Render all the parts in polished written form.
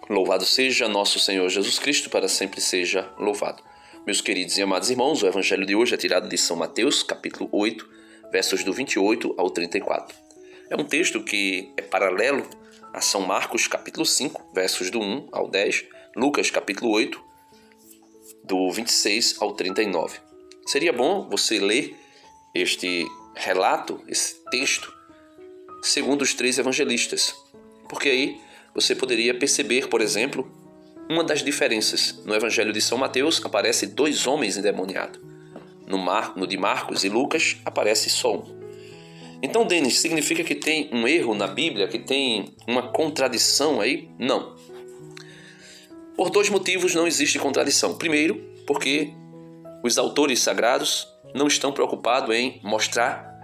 Louvado seja nosso Senhor Jesus Cristo, para sempre seja louvado. Meus queridos e amados irmãos, o evangelho de hoje é tirado de São Mateus, capítulo 8, versos do 28 ao 34. É um texto que é paralelo a São Marcos, capítulo 5, versos do 1 ao 10, Lucas, capítulo 8, do 26 ao 39. Seria bom você ler este relato, esse texto, segundo os três evangelistas, porque aí você poderia perceber, por exemplo, uma das diferenças. No Evangelho de São Mateus aparece 2 homens endemoniados. No de Marcos e Lucas aparece só um. Então, Denis, significa que tem um erro na Bíblia, que tem uma contradição aí? Não. Por 2 motivos não existe contradição. Primeiro, porque os autores sagrados não estão preocupados em mostrar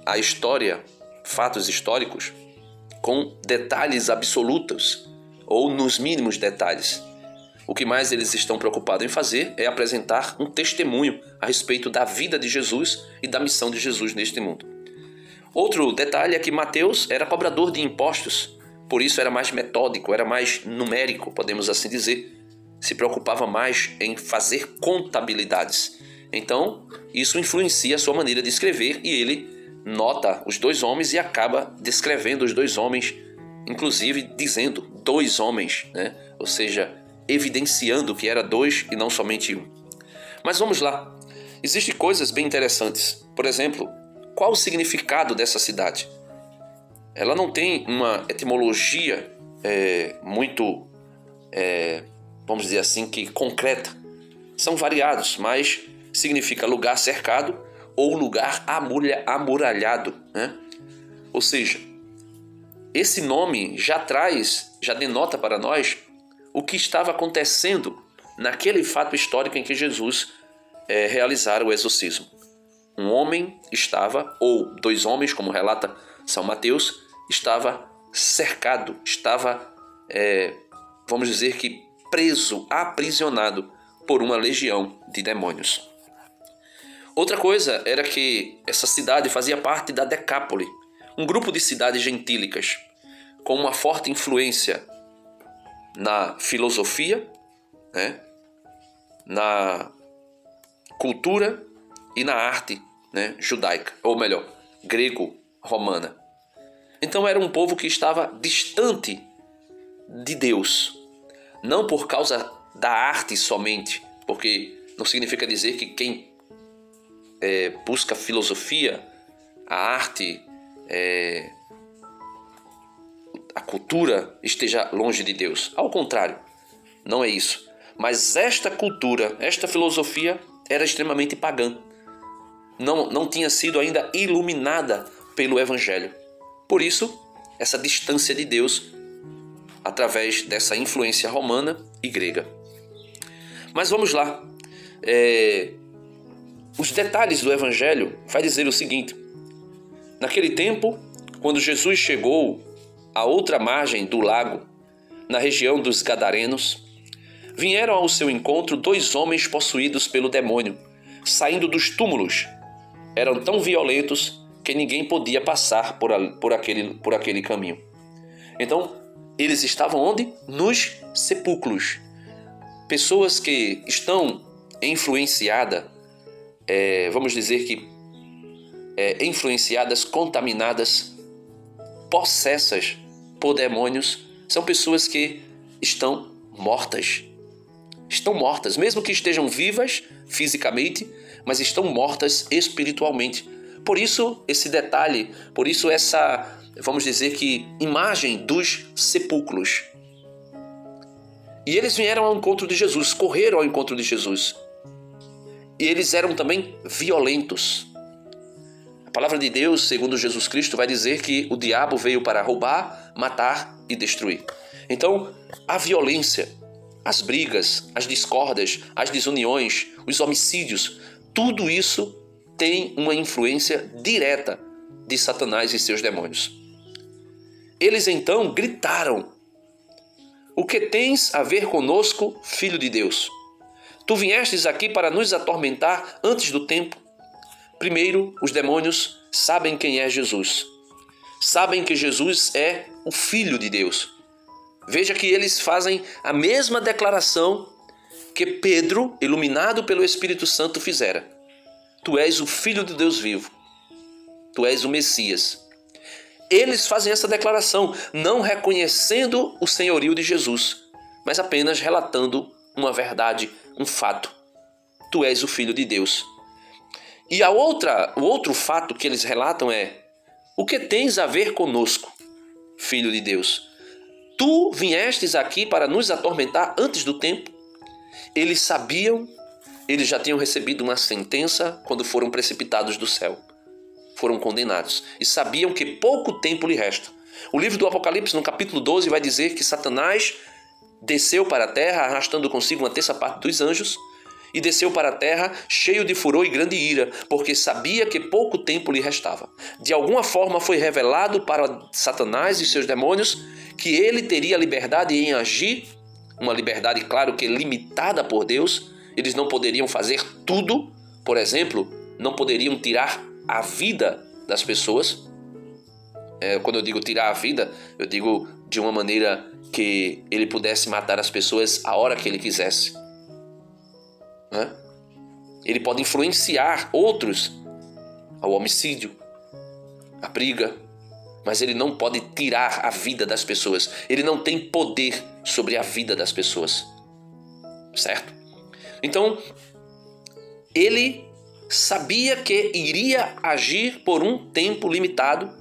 a história, fatos históricos, com detalhes absolutos ou nos mínimos detalhes. O que mais eles estão preocupados em fazer é apresentar um testemunho a respeito da vida de Jesus e da missão de Jesus neste mundo. Outro detalhe é que Mateus era cobrador de impostos, por isso era mais metódico, era mais numérico, podemos assim dizer. Se preocupava mais em fazer contabilidades. Então, isso influencia a sua maneira de escrever e ele nota os 2 homens e acaba descrevendo os 2 homens, inclusive dizendo 2 homens, né? Ou seja, evidenciando que era 2 e não somente 1. Mas vamos lá. Existem coisas bem interessantes. Por exemplo, qual o significado dessa cidade? Ela não tem uma etimologia muito, vamos dizer assim, que concreta. São variados, mas significa lugar cercado ou lugar amuralhado, né? Ou seja, esse nome já denota para nós o que estava acontecendo naquele fato histórico em que Jesus realizara o exorcismo. Um homem estava, ou 2 homens, como relata São Mateus, estava cercado, estava, vamos dizer que preso, aprisionado por uma legião de demônios. Outra coisa era que essa cidade fazia parte da Decápole, um grupo de cidades gentílicas, com uma forte influência na filosofia, né, na cultura e na arte, né, judaica, ou melhor, grego-romana. Então era um povo que estava distante de Deus, não por causa da arte somente, porque não significa dizer que quem busca filosofia, a arte, a cultura esteja longe de Deus. Ao contrário, não é isso. Mas esta cultura, esta filosofia era extremamente pagã. Não tinha sido ainda iluminada pelo Evangelho. Por isso, essa distância de Deus através dessa influência romana e grega. Mas vamos lá. Os detalhes do Evangelho vai dizer o seguinte: naquele tempo, quando Jesus chegou à outra margem do lago, na região dos Gadarenos, vieram ao seu encontro 2 homens possuídos pelo demônio, saindo dos túmulos. Eram tão violentos que ninguém podia passar por aquele caminho. Então, eles estavam onde? Nos sepulcros. Pessoas que estão influenciadas, vamos dizer que influenciadas, contaminadas, possessas por demônios, são pessoas que estão mortas. Estão mortas, mesmo que estejam vivas fisicamente, mas estão mortas espiritualmente. Por isso esse detalhe, por isso essa, vamos dizer que, imagem dos sepulcros. E eles vieram ao encontro de Jesus, correram ao encontro de Jesus. E eles eram também violentos. A palavra de Deus, segundo Jesus Cristo, vai dizer que o diabo veio para roubar, matar e destruir. Então, a violência, as brigas, as discórdias, as desuniões, os homicídios, tudo isso tem uma influência direta de Satanás e seus demônios. Eles então gritaram: "O que tens a ver conosco, Filho de Deus? Tu viestes aqui para nos atormentar antes do tempo." Primeiro, os demônios sabem quem é Jesus. Sabem que Jesus é o Filho de Deus. Veja que eles fazem a mesma declaração que Pedro, iluminado pelo Espírito Santo, fizera. Tu és o Filho de Deus vivo. Tu és o Messias. Eles fazem essa declaração, não reconhecendo o senhorio de Jesus, mas apenas relatando uma verdade, um fato. Tu és o Filho de Deus. E o outro fato que eles relatam é: o que tens a ver conosco, Filho de Deus? Tu viestes aqui para nos atormentar antes do tempo? Eles sabiam, eles já tinham recebido uma sentença quando foram precipitados do céu. Foram condenados e sabiam que pouco tempo lhe resta. O livro do Apocalipse, no capítulo 12, vai dizer que Satanás desceu para a terra arrastando consigo uma terça parte dos anjos e desceu para a terra cheio de furor e grande ira, porque sabia que pouco tempo lhe restava. De alguma forma foi revelado para Satanás e seus demônios que ele teria liberdade em agir, uma liberdade, claro que limitada por Deus. Eles não poderiam fazer tudo, por exemplo, não poderiam tirar a vida das pessoas. Quando eu digo tirar a vida, eu digo de uma maneira que ele pudesse matar as pessoas a hora que ele quisesse. Ele pode influenciar outros ao homicídio, à briga, mas ele não pode tirar a vida das pessoas. Ele não tem poder sobre a vida das pessoas. Certo? Então, ele sabia que iria agir por um tempo limitado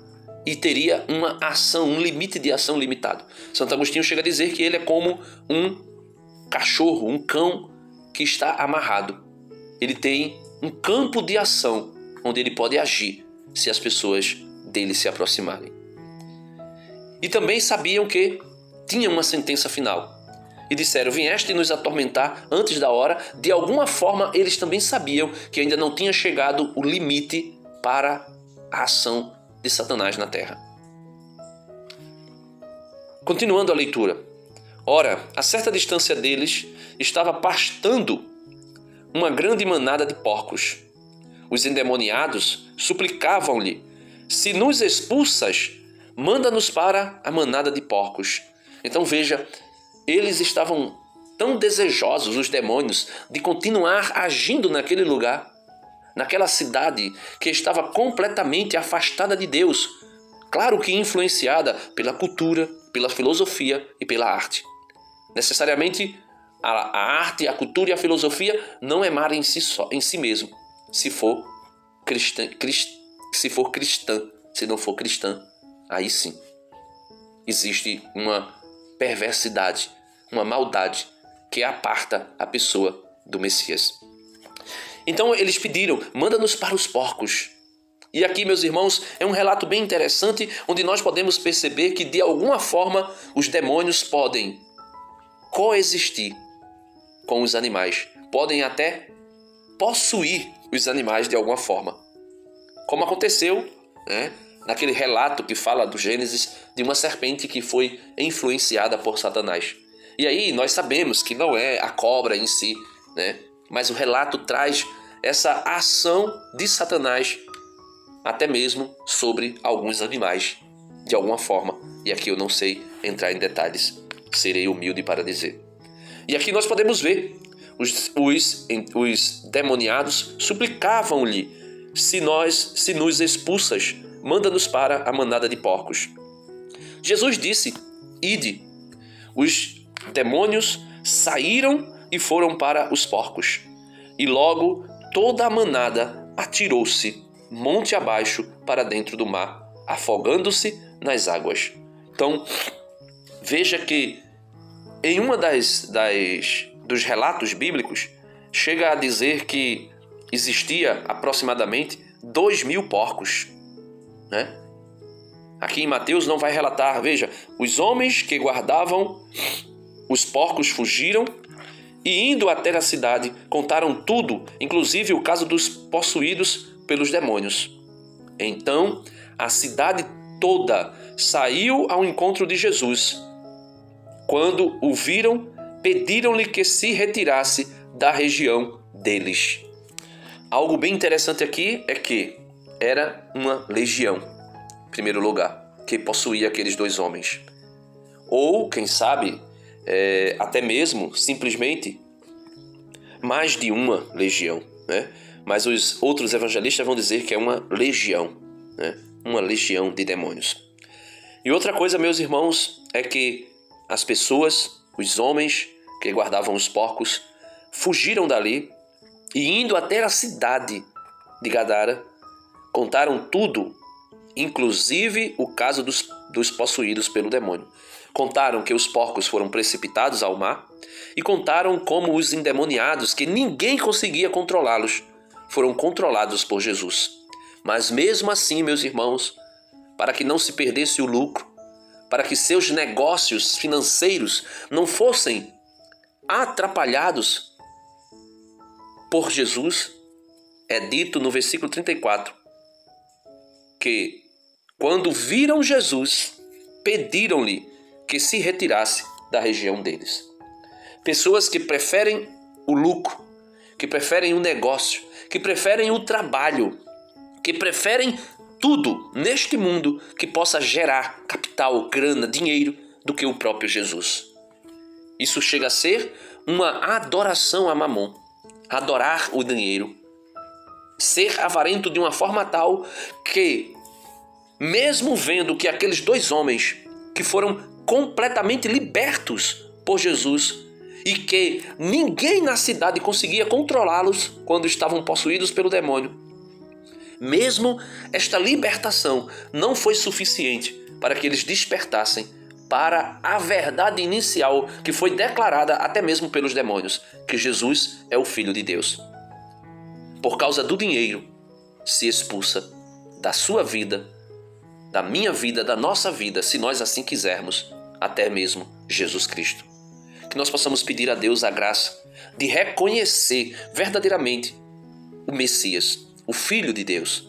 e teria uma ação, um limite de ação limitado. Santo Agostinho chega a dizer que ele é como um cachorro, um cão que está amarrado. Ele tem um campo de ação onde ele pode agir se as pessoas dele se aproximarem. E também sabiam que tinha uma sentença final. E disseram: vieste nos atormentar antes da hora. De alguma forma, eles também sabiam que ainda não tinha chegado o limite para a ação de Satanás na terra. Continuando a leitura. Ora, a certa distância deles, estava pastando uma grande manada de porcos. Os endemoniados suplicavam-lhe: se nos expulsas, manda-nos para a manada de porcos. Então veja, eles estavam tão desejosos, os demônios, de continuar agindo naquele lugar, naquela cidade que estava completamente afastada de Deus. Claro que influenciada pela cultura, pela filosofia e pela arte. Necessariamente, a arte, a cultura e a filosofia não é má em si mesmo, se for cristã. Se não for cristã, aí sim existe uma perversidade, uma maldade que aparta a pessoa do Messias. Então eles pediram: manda-nos para os porcos. E aqui, meus irmãos, é um relato bem interessante, onde nós podemos perceber que de alguma forma os demônios podem coexistir com os animais, podem até possuir os animais de alguma forma, como aconteceu, naquele relato que fala do Gênesis, de uma serpente que foi influenciada por Satanás. E aí nós sabemos que não é a cobra em si, mas o relato traz essa ação de Satanás até mesmo sobre alguns animais, de alguma forma. E aqui eu não sei entrar em detalhes, serei humilde para dizer. E aqui nós podemos ver, os demoniados suplicavam-lhe: se nos expulsas, manda-nos para a manada de porcos. Jesus disse: ide. Os demônios saíram e foram para os porcos. E logo toda a manada atirou-se monte abaixo para dentro do mar, afogando-se nas águas. Então, veja que em uma dos relatos bíblicos, chega a dizer que existia aproximadamente 2.000 porcos. Aqui em Mateus não vai relatar, veja, os homens que guardavam os porcos fugiram e, indo até a cidade, contaram tudo, inclusive o caso dos possuídos pelos demônios. Então a cidade toda saiu ao encontro de Jesus. Quando o viram, pediram-lhe que se retirasse da região deles. Algo bem interessante aqui é que era uma legião, em primeiro lugar, que possuía aqueles 2 homens. ou, quem sabe, até mesmo, simplesmente, mais de uma legião, né? Mas os outros evangelistas vão dizer que é uma legião, né? Uma legião de demônios. E outra coisa, meus irmãos, é que as pessoas, os homens que guardavam os porcos, fugiram dali e, indo até a cidade de Gadara, contaram tudo, inclusive o caso dos possuídos pelo demônio. Contaram que os porcos foram precipitados ao mar e contaram como os endemoniados, que ninguém conseguia controlá-los, foram controlados por Jesus. Mas mesmo assim, meus irmãos, para que não se perdesse o lucro, para que seus negócios financeiros não fossem atrapalhados por Jesus, é dito no versículo 34 que, quando viram Jesus, pediram-lhe que se retirasse da região deles. Pessoas que preferem o lucro, que preferem o negócio, que preferem o trabalho, que preferem tudo neste mundo que possa gerar capital, grana, dinheiro, do que o próprio Jesus. Isso chega a ser uma adoração a Mamon, adorar o dinheiro, ser avarento de uma forma tal que, mesmo vendo que aqueles dois homens que foram completamente libertos por Jesus e que ninguém na cidade conseguia controlá-los quando estavam possuídos pelo demônio, mesmo esta libertação não foi suficiente para que eles despertassem para a verdade inicial que foi declarada até mesmo pelos demônios, que Jesus é o Filho de Deus. Por causa do dinheiro, se expulsa da sua vida, da minha vida, da nossa vida, se nós assim quisermos, até mesmo Jesus Cristo. Que nós possamos pedir a Deus a graça de reconhecer verdadeiramente o Messias, o Filho de Deus,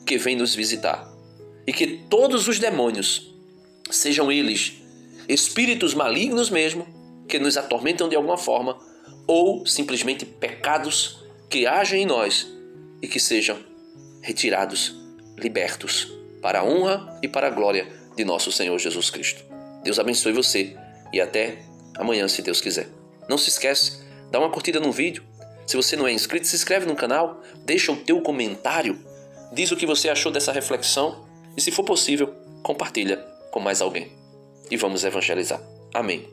que vem nos visitar. E que todos os demônios, sejam eles espíritos malignos mesmo, que nos atormentam de alguma forma, ou simplesmente pecados que agem em nós e que sejam retirados, libertos, para a honra e para a glória de nosso Senhor Jesus Cristo. Deus abençoe você e até amanhã, se Deus quiser. Não se esquece, dá uma curtida no vídeo. Se você não é inscrito, se inscreve no canal, deixa o teu comentário, diz o que você achou dessa reflexão e, se for possível, compartilha com mais alguém. E vamos evangelizar. Amém.